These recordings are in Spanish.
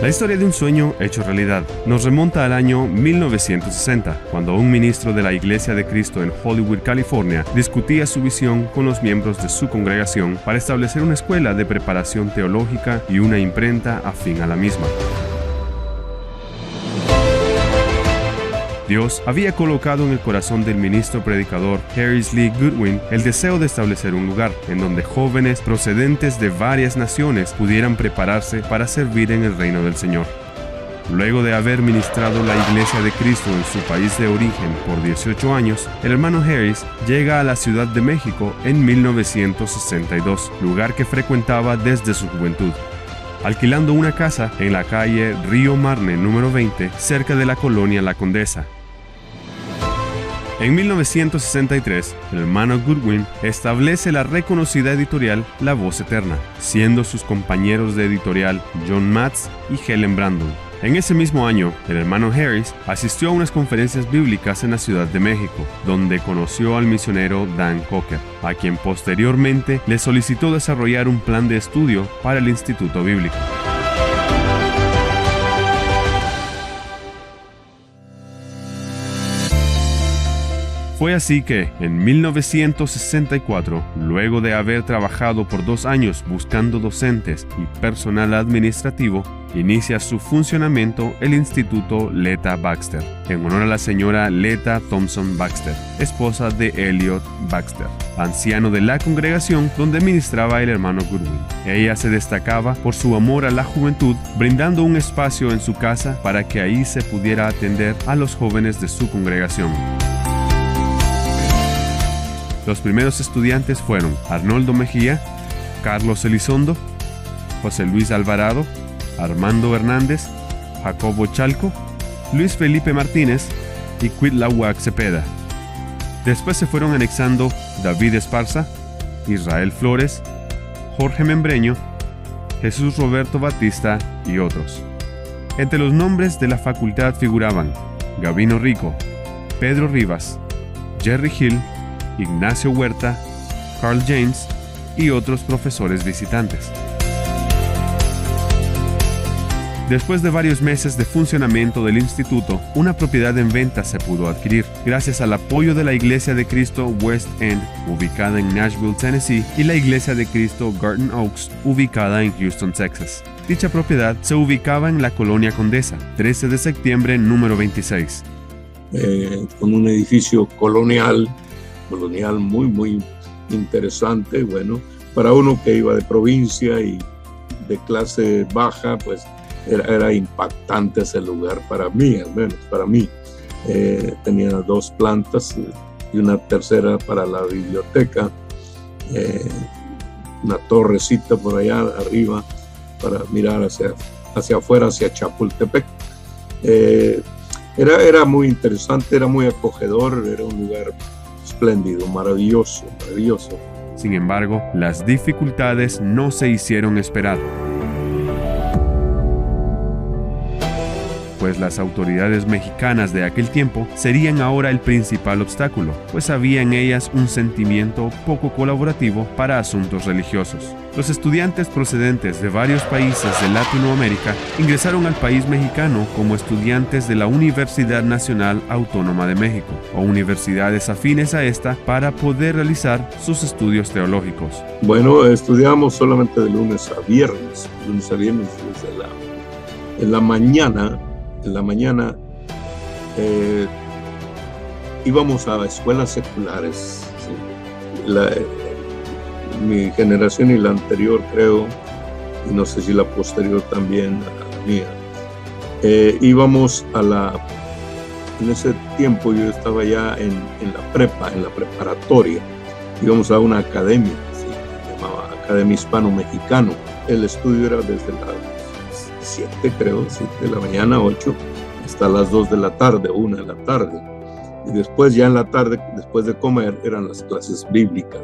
La historia de un sueño hecho realidad nos remonta al año 1960, cuando un ministro de la Iglesia de Cristo en Hollywood, California, discutía su visión con los miembros de su congregación para establecer una escuela de preparación teológica y una imprenta afín a la misma. Dios había colocado en el corazón del ministro predicador Harris Lee Goodwin el deseo de establecer un lugar en donde jóvenes procedentes de varias naciones pudieran prepararse para servir en el reino del Señor. Luego de haber ministrado la Iglesia de Cristo en su país de origen por 18 años, el hermano Harris llega a la Ciudad de México en 1962, lugar que frecuentaba desde su juventud, alquilando una casa en la calle Río Marne número 20, cerca de la colonia La Condesa. En 1963, el hermano Goodwin establece la reconocida editorial La Voz Eterna, siendo sus compañeros de editorial John Matz y Helen Brandon. En ese mismo año, el hermano Harris asistió a unas conferencias bíblicas en la Ciudad de México, donde conoció al misionero Dan Coker, a quien posteriormente le solicitó desarrollar un plan de estudio para el Instituto Bíblico. Fue así que, en 1964, luego de haber trabajado por 2 años buscando docentes y personal administrativo, inicia su funcionamiento el Instituto Leta Baxter, en honor a la señora Leta Thompson Baxter, esposa de Elliot Baxter, anciano de la congregación donde ministraba el hermano Goodwin. Ella se destacaba por su amor a la juventud, brindando un espacio en su casa para que ahí se pudiera atender a los jóvenes de su congregación. Los primeros estudiantes fueron Arnoldo Mejía, Carlos Elizondo, José Luis Alvarado, Armando Hernández, Jacobo Chalco, Luis Felipe Martínez y Cuitláhuac Cepeda. Después se fueron anexando David Esparza, Israel Flores, Jorge Membreño, Jesús Roberto Batista y otros. Entre los nombres de la facultad figuraban Gabino Rico, Pedro Rivas, Jerry Hill, Ignacio Huerta, Carl James y otros profesores visitantes. Después de varios meses de funcionamiento del instituto, una propiedad en venta se pudo adquirir, gracias al apoyo de la Iglesia de Cristo West End, ubicada en Nashville, Tennessee, y la Iglesia de Cristo Garden Oaks, ubicada en Houston, Texas. Dicha propiedad se ubicaba en la Colonia Condesa, 13 de septiembre, número 26. Con un edificio colonial muy interesante. Bueno, para uno que iba de provincia y de clase baja, pues era impactante ese lugar para mí, al menos para mí. Tenía 2 plantas y una tercera para la biblioteca, una torrecita por allá arriba para mirar hacia afuera, hacia Chapultepec. Era muy interesante, era muy acogedor, era un lugar espléndido, maravilloso. Sin embargo, las dificultades no se hicieron esperar, pues las autoridades mexicanas de aquel tiempo serían ahora el principal obstáculo, pues había en ellas un sentimiento poco colaborativo para asuntos religiosos. Los estudiantes procedentes de varios países de Latinoamérica ingresaron al país mexicano como estudiantes de la Universidad Nacional Autónoma de México o universidades afines a esta para poder realizar sus estudios teológicos. Bueno, estudiamos solamente de lunes a viernes desde en la mañana íbamos a escuelas seculares. ¿Sí? Mi generación y la anterior, creo, y no sé si la posterior también, a la mía, íbamos en ese tiempo yo estaba ya en la preparatoria, íbamos a una academia, ¿sí? Se llamaba Academia Hispano-Mexicano. El estudio era desde las 7, creo, 7 de la mañana, 8, hasta las 2 de la tarde, 1 de la tarde. Y después, ya en la tarde, después de comer, eran las clases bíblicas.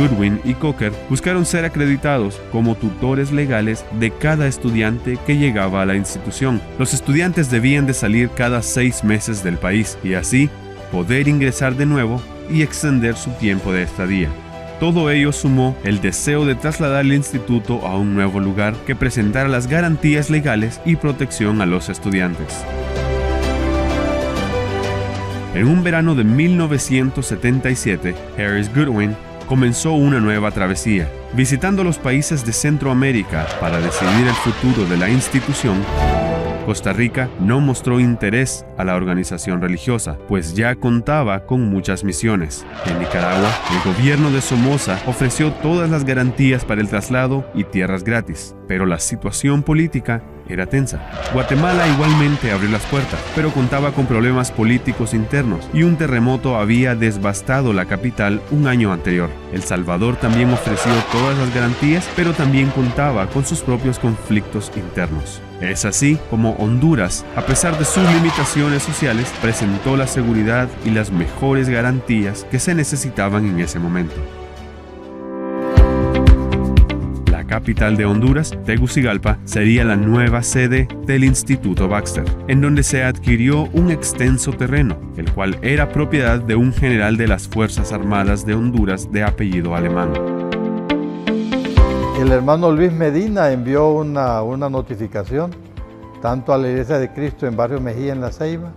Goodwin y Cocker buscaron ser acreditados como tutores legales de cada estudiante que llegaba a la institución. Los estudiantes debían de salir cada 6 meses del país y así poder ingresar de nuevo y extender su tiempo de estadía. Todo ello sumó el deseo de trasladar el instituto a un nuevo lugar que presentara las garantías legales y protección a los estudiantes. En un verano de 1977, Harris Goodwin comenzó una nueva travesía, visitando los países de Centroamérica para decidir el futuro de la institución. Costa Rica no mostró interés a la organización religiosa, pues ya contaba con muchas misiones. En Nicaragua, el gobierno de Somoza ofreció todas las garantías para el traslado y tierras gratis, pero la situación política era tensa. Guatemala igualmente abrió las puertas, pero contaba con problemas políticos internos y un terremoto había devastado la capital un año anterior. El Salvador también ofreció todas las garantías, pero también contaba con sus propios conflictos internos. Es así como Honduras, a pesar de sus limitaciones sociales, presentó la seguridad y las mejores garantías que se necesitaban en ese momento. La capital de Honduras, Tegucigalpa, sería la nueva sede del Instituto Baxter, en donde se adquirió un extenso terreno, el cual era propiedad de un general de las Fuerzas Armadas de Honduras de apellido alemán. El hermano Luis Medina envió una notificación tanto a la Iglesia de Cristo en Barrio Mejía en La Ceiba,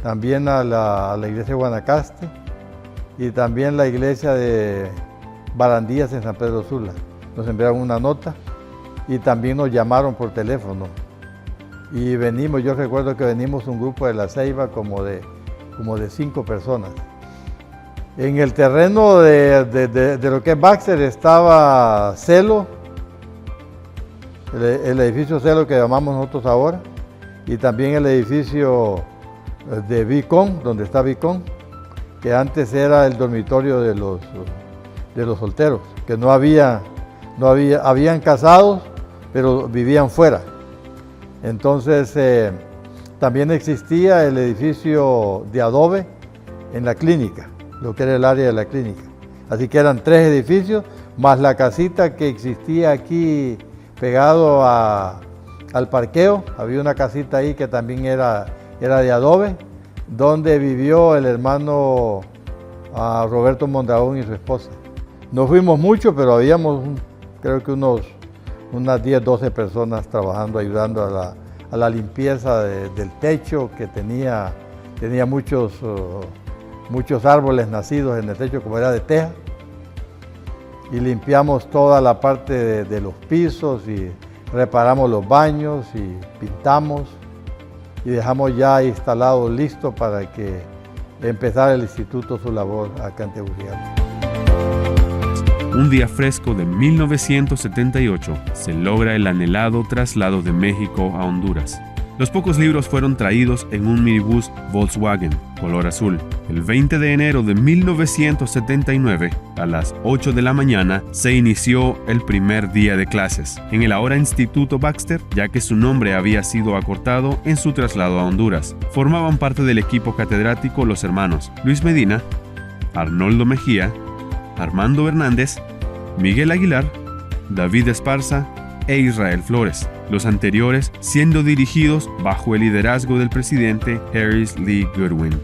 también a la Iglesia de Guanacaste y también la Iglesia de Barandillas en San Pedro Sula. Nos enviaron una nota y también nos llamaron por teléfono. Y venimos, yo recuerdo que venimos un grupo de La Ceiba como de 5 personas. En el terreno de lo que es Baxter estaba Celo, el edificio Celo que llamamos nosotros ahora, y también el edificio de Vicón, donde está Vicón, que antes era el dormitorio de los solteros, que habían casados, pero vivían fuera. Entonces también existía el edificio de adobe en la clínica, lo que era el área de la clínica. Así que eran 3 edificios, más la casita que existía aquí pegado al parqueo. Había una casita ahí que también era de adobe, donde vivió el hermano Roberto Mondragón y su esposa. No fuimos mucho, pero habíamos creo que unas 10, 12 personas trabajando, ayudando a la limpieza del techo, que tenía muchos árboles nacidos en el techo, como era de teja, y limpiamos toda la parte de los pisos y reparamos los baños y pintamos y dejamos ya instalado, listo para que empezara el instituto su labor acá en Tegucigalpa. Un día fresco de 1978 se logra el anhelado traslado de México a Honduras. Los pocos libros fueron traídos en un minibús Volkswagen color azul. El 20 de enero de 1979, a las 8 de la mañana, se inició el primer día de clases en el ahora Instituto Baxter, ya que su nombre había sido acortado en su traslado a Honduras. Formaban parte del equipo catedrático los hermanos Luis Medina, Arnoldo Mejía, Armando Hernández, Miguel Aguilar, David Esparza e Israel Flores, los anteriores siendo dirigidos bajo el liderazgo del presidente Harris Lee Goodwin.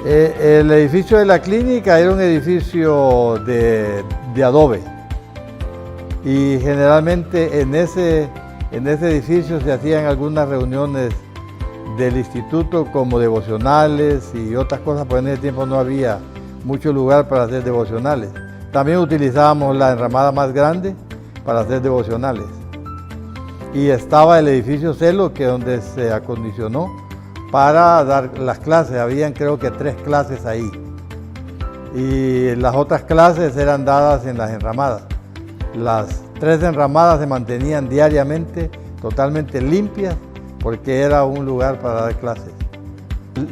El edificio de la clínica era un edificio de adobe y generalmente en ese edificio se hacían algunas reuniones del instituto como devocionales y otras cosas, porque en ese tiempo no había mucho lugar para hacer devocionales. También utilizábamos la enramada más grande para hacer devocionales. Y estaba el edificio Celo, que es donde se acondicionó para dar las clases. Habían creo que 3 clases ahí. Y las otras clases eran dadas en las enramadas. Las 3 enramadas se mantenían diariamente totalmente limpias porque era un lugar para dar clases.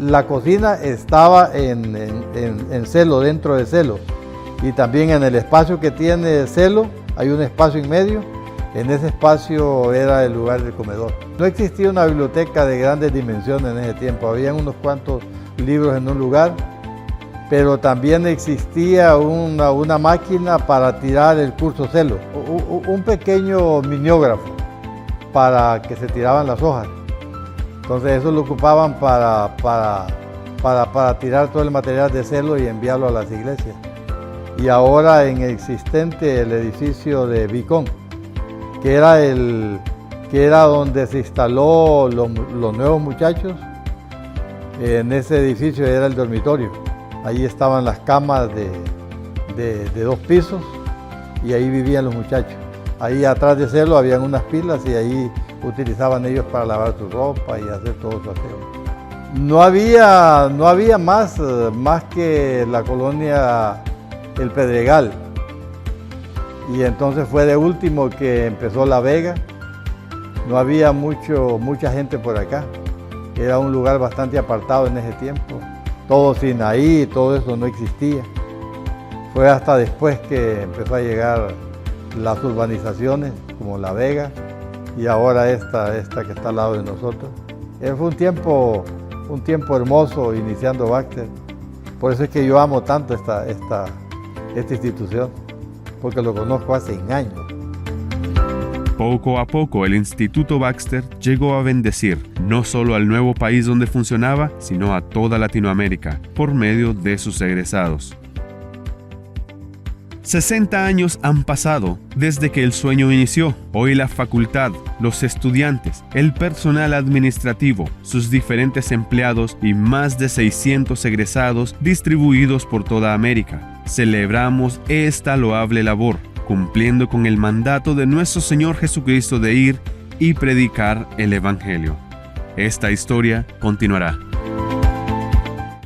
La cocina estaba en Celo, dentro de Celo. Y también en el espacio que tiene Celo hay un espacio en medio. En ese espacio era el lugar del comedor. No existía una biblioteca de grandes dimensiones en ese tiempo. Habían unos cuantos libros en un lugar pero también existía una máquina para tirar el curso celo, un pequeño mimeógrafo para que se tiraban las hojas. Entonces eso lo ocupaban para tirar todo el material de celo y enviarlo a las iglesias. Y ahora en existente el edificio de Vicón, que era donde se instaló los nuevos muchachos, en ese edificio era el dormitorio. Ahí estaban las camas de 2 pisos y ahí vivían los muchachos. Ahí atrás de celo habían unas pilas y ahí utilizaban ellos para lavar su ropa y hacer todo su aseo. No había más que la colonia El Pedregal. Y entonces fue de último que empezó La Vega. No había mucha gente por acá. Era un lugar bastante apartado en ese tiempo. Todo Sinaí, todo eso no existía. Fue hasta después que empezó a llegar las urbanizaciones como La Vega y ahora esta que está al lado de nosotros. Fue un tiempo hermoso iniciando Baxter. Por eso es que yo amo tanto esta institución, porque lo conozco hace años. Poco a poco el Instituto Baxter llegó a bendecir no solo al nuevo país donde funcionaba, sino a toda Latinoamérica por medio de sus egresados. 60 años han pasado desde que el sueño inició. Hoy la facultad, los estudiantes, el personal administrativo, sus diferentes empleados y más de 600 egresados distribuidos por toda América. Celebramos esta loable labor, cumpliendo con el mandato de nuestro Señor Jesucristo de ir y predicar el Evangelio. Esta historia continuará.